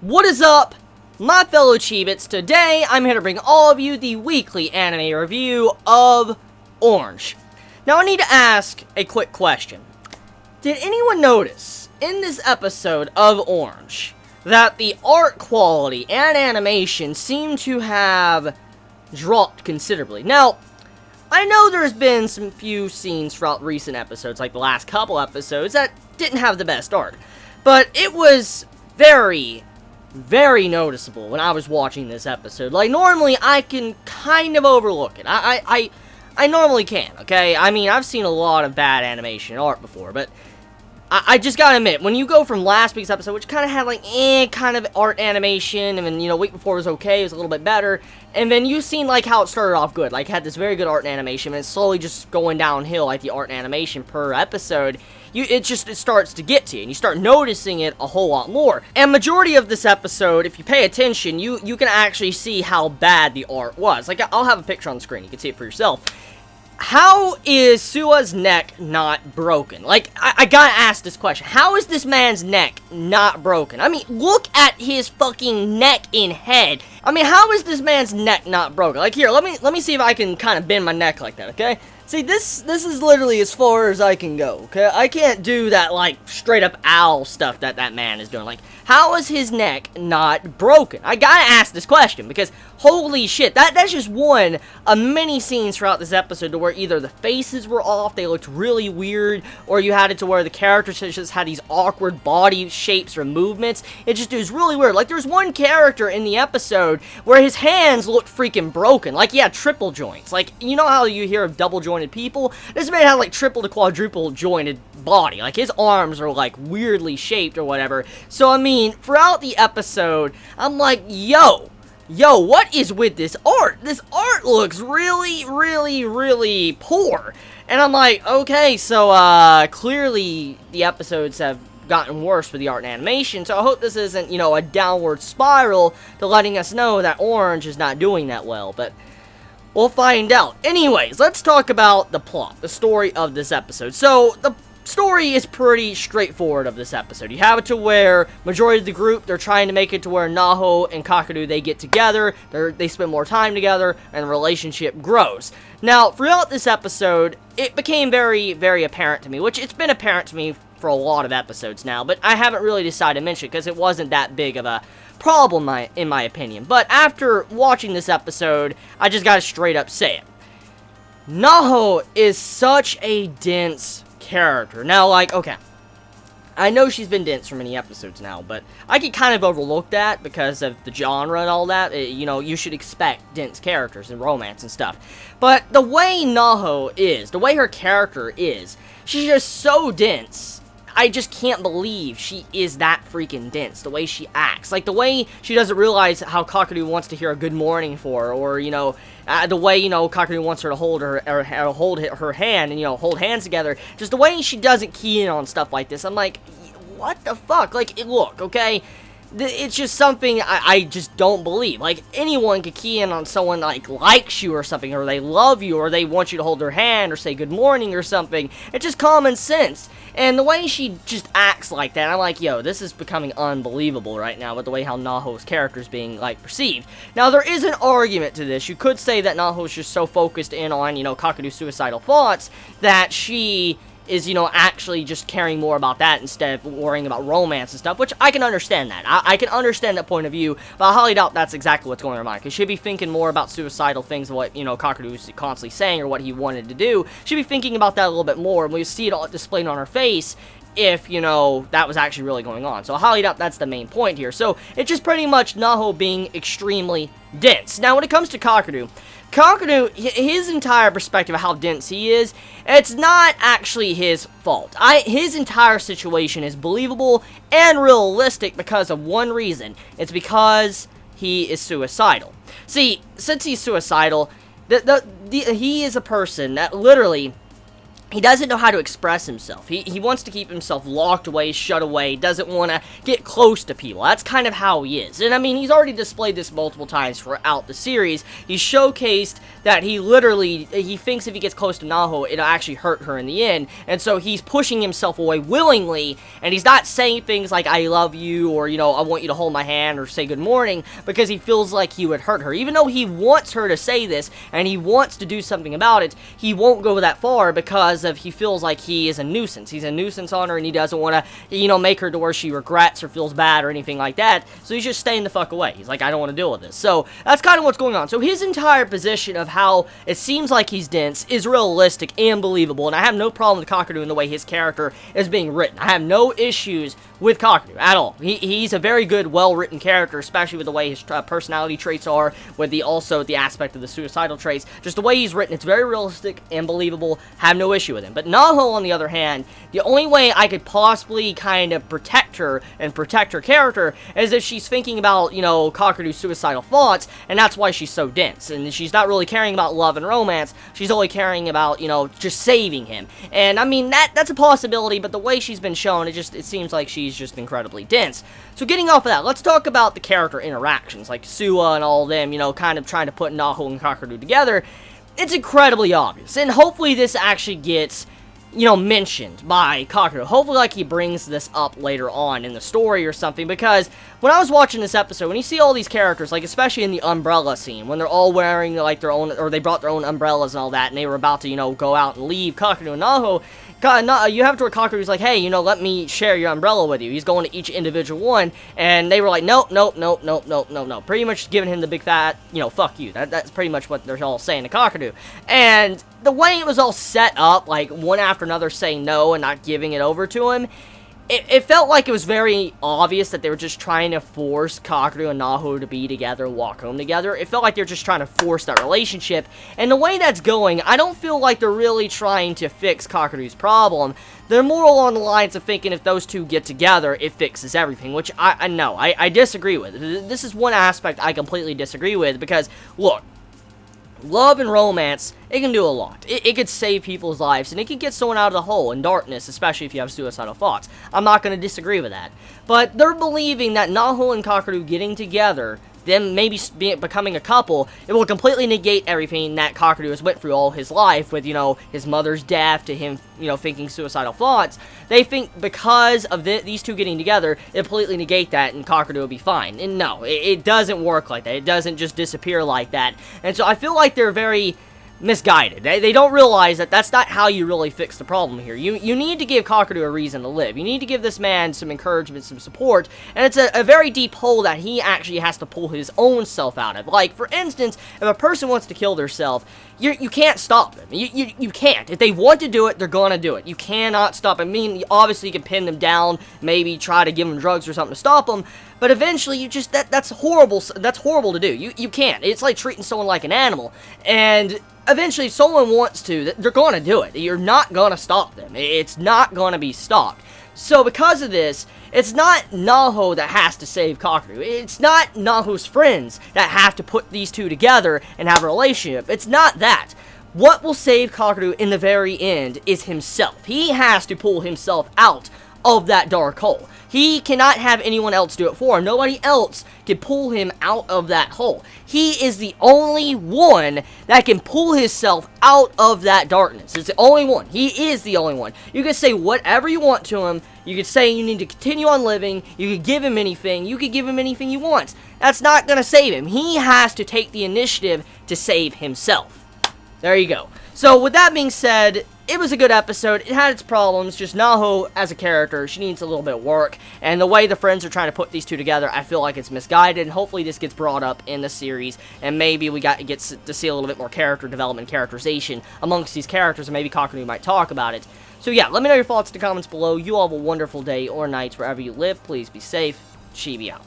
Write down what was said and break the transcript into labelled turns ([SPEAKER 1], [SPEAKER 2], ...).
[SPEAKER 1] What is up, my fellow Chibits? Today, I'm here to bring all of you the weekly anime review of Orange. Now, I need to ask a quick question. Did anyone notice, in this episode of Orange, that the art quality and animation seem to have dropped considerably? Now, I know there's been some few scenes throughout recent episodes, like the last couple episodes, that didn't have the best art. But it was very noticeable when I was watching this episode. Like, normally I can kind of overlook it. I normally can, okay? I mean, I've seen a lot of bad animation art before, but I just gotta admit, when you go from last week's episode, which kind of had, like, kind of art animation, and then, you know, week before was okay, it was a little bit better, and then you've seen, like, how it started off good, like, had this very good art and animation, and it's slowly just going downhill, like, the art and animation per episode. It starts to get to you, and you start noticing it a whole lot more. And majority of this episode, if you pay attention, you can actually see how bad the art was. Like, I'll have a picture on the screen, you can see it for yourself. How is Sua's neck not broken? Like, I gotta ask this question. How is this man's neck not broken? I mean, look at his fucking neck and head. I mean, how is this man's neck not broken? Like, here, let me see if I can kind of bend my neck like that, okay? See, this is literally as far as I can go, okay? I can't do that, like, straight-up owl stuff that man is doing. Like, how is his neck not broken? I gotta ask this question, because holy shit, that's just one of many scenes throughout this episode to where either the faces were off, they looked really weird, or you had it to where the characters just had these awkward body shapes or movements. It was really weird. Like, there's one character in the episode where his hands looked freaking broken. Like, he had triple joints. Like, you know how you hear of double jointed people? This man had, like, triple to quadruple jointed body. Like, his arms are, like, weirdly shaped or whatever. So, I mean, throughout the episode, I'm like, yo, what is with this art? This art looks really poor. And I'm like, okay, so, clearly the episodes have gotten worse with the art and animation, so I hope this isn't, you know, a downward spiral to letting us know that Orange is not doing that well, but we'll find out. Anyways, let's talk about the plot, the story of this episode. So, the story is pretty straightforward of this episode. You have it to where majority of the group, they're trying to make it to where Naho and Kakeru, they get together, they spend more time together, and the relationship grows. Now, throughout this episode, it became very apparent to me, which it's been apparent to me for a lot of episodes now, but I haven't really decided to mention it because it wasn't that big of a problem in my opinion. But after watching this episode, I just gotta straight up say it. Naho is such a dense character. Now, like, okay, I know she's been dense for many episodes now, but I can kind of overlook that because of the genre and all that. You know, you should expect dense characters in romance and stuff. But the way Naho is, the way her character is, she's just so dense. I just can't believe she is that freaking dense, the way she acts. Like, the way she doesn't realize how Kakeru wants to hear a good morning for her, or, you know, the way, you know, Kakeru wants her to hold her hand and, you know, hold hands together. Just the way she doesn't key in on stuff like this. I'm like, what the fuck? Like, look, okay? It's just something I just don't believe. Like, anyone could key in on someone, like, likes you or something, or they love you, or they want you to hold their hand, or say good morning or something. It's just common sense. And the way she just acts like that, I'm like, yo, this is becoming unbelievable right now with the way how Naho's character is being, like, perceived. Now, there is an argument to this. You could say that Naho's just so focused in on, you know, Kakeru's suicidal thoughts that she is, you know, actually just caring more about that instead of worrying about romance and stuff, which I can understand that. I can understand that point of view, but I highly doubt that's exactly what's going on in her mind, because she'd be thinking more about suicidal things and what, you know, Kakeru was constantly saying or what he wanted to do. She'd be thinking about that a little bit more, and we see it all displayed on her face if, you know, that was actually really going on. So I highly doubt that's the main point here. So it's just pretty much Naho being extremely dense. Now, when it comes to Kakeru, his entire perspective of how dense he is, it's not actually his fault. His entire situation is believable and realistic because of one reason. It's because he is suicidal. See, since he's suicidal, he is a person that literally he doesn't know how to express himself. He wants to keep himself locked away, shut away, doesn't want to get close to people. That's kind of how he is. And I mean, he's already displayed this multiple times throughout the series. He's showcased that he thinks if he gets close to Naho, it'll actually hurt her in the end. And so he's pushing himself away willingly, and he's not saying things like, I love you, or, I want you to hold my hand, or say good morning, because he feels like he would hurt her. Even though he wants her to say this, and he wants to do something about it, he won't go that far because he feels like he is a nuisance. He's a nuisance on her, and he doesn't want to, make her to where she regrets or feels bad or anything like that, so he's just staying the fuck away. He's like, I don't want to deal with this. So, that's kind of what's going on. So, his entire position of how it seems like he's dense is realistic and believable, and I have no problem with Kakeru in the way his character is being written. I have no issues with Kakeru at all. He's a very good, well-written character, especially with the way his personality traits are, with also the aspect of the suicidal traits. Just the way he's written, it's very realistic and believable. Have no issue with him. But Naho, on the other hand, the only way I could possibly kind of protect her and protect her character is if she's thinking about, Kakeru's suicidal thoughts, and that's why she's so dense. And she's not really caring about love and romance. She's only caring about, just saving him. And, I mean, that's a possibility, but the way she's been shown, it seems like she's just incredibly dense. So getting off of that, let's talk about the character interactions, like Suwa and all of them, kind of trying to put Naho and Kakeru together. It's incredibly obvious, and hopefully this actually gets, mentioned by Kakeru. Hopefully, like, he brings this up later on in the story or something, because when I was watching this episode, when you see all these characters, like, especially in the umbrella scene, when they're all wearing, like, their own, or they brought their own umbrellas and all that, and they were about to, go out and leave Kakeru and Naho, you have to where Kakeru's like, hey, let me share your umbrella with you. He's going to each individual one, and they were like, nope, pretty much giving him the big fat, fuck you. That's pretty much what they're all saying to Kakeru. And the way it was all set up, like, one after another saying no and not giving it over to him, it felt like it was very obvious that they were just trying to force Kakeru and Naho to be together and walk home together. It felt like they're just trying to force that relationship, and the way that's going, I don't feel like they're really trying to fix Kakeru's problem. They're more along the lines of thinking if those two get together, it fixes everything, which I disagree with. This is one aspect I completely disagree with, because, look, love and romance, it can do a lot. It could save people's lives, and it can get someone out of the hole in darkness, especially if you have suicidal thoughts. I'm not going to disagree with that. But they're believing that Naho and Kakeru getting together, them maybe becoming a couple, it will completely negate everything that Kakeru has went through all his life, with, his mother's death to him, thinking suicidal thoughts. They think because of these two getting together, it completely negate that, and Kakeru will be fine. And no, it doesn't work like that. It doesn't just disappear like that. And so I feel like they're very misguided. They don't realize that that's not how you really fix the problem here. You need to give Kakeru a reason to live. You need to give this man some encouragement, some support, and it's a very deep hole that he actually has to pull his own self out of. Like, for instance, if a person wants to kill themselves, you can't stop them. You can't. If they want to do it, they're gonna do it. You cannot stop them. I mean, obviously you can pin them down, maybe try to give them drugs or something to stop them, but eventually you just, that's horrible. That's horrible to do. You can't. It's like treating someone like an animal, and eventually, if someone wants to, they're going to do it. You're not going to stop them. It's not going to be stopped. So, because of this, it's not Naho that has to save Kakeru. It's not Naho's friends that have to put these two together and have a relationship. It's not that. What will save Kakeru in the very end is himself. He has to pull himself out of that dark hole. He cannot have anyone else do it for him. Nobody else can pull him out of that hole. He is the only one that can pull himself out of that darkness. It's the only one. He is the only one. You can say whatever you want to him. You could say you need to continue on living. You could give him anything. You could give him anything you want. That's not going to save him. He has to take the initiative to save himself. There you go. So, with that being said, it was a good episode. It had its problems. Just Naho, as a character, she needs a little bit of work. And the way the friends are trying to put these two together, I feel like it's misguided. And hopefully this gets brought up in the series. And maybe we get to see a little bit more character development, characterization amongst these characters. And maybe Kakeru might talk about it. So yeah, let me know your thoughts in the comments below. You all have a wonderful day or night wherever you live. Please be safe. Chibi out.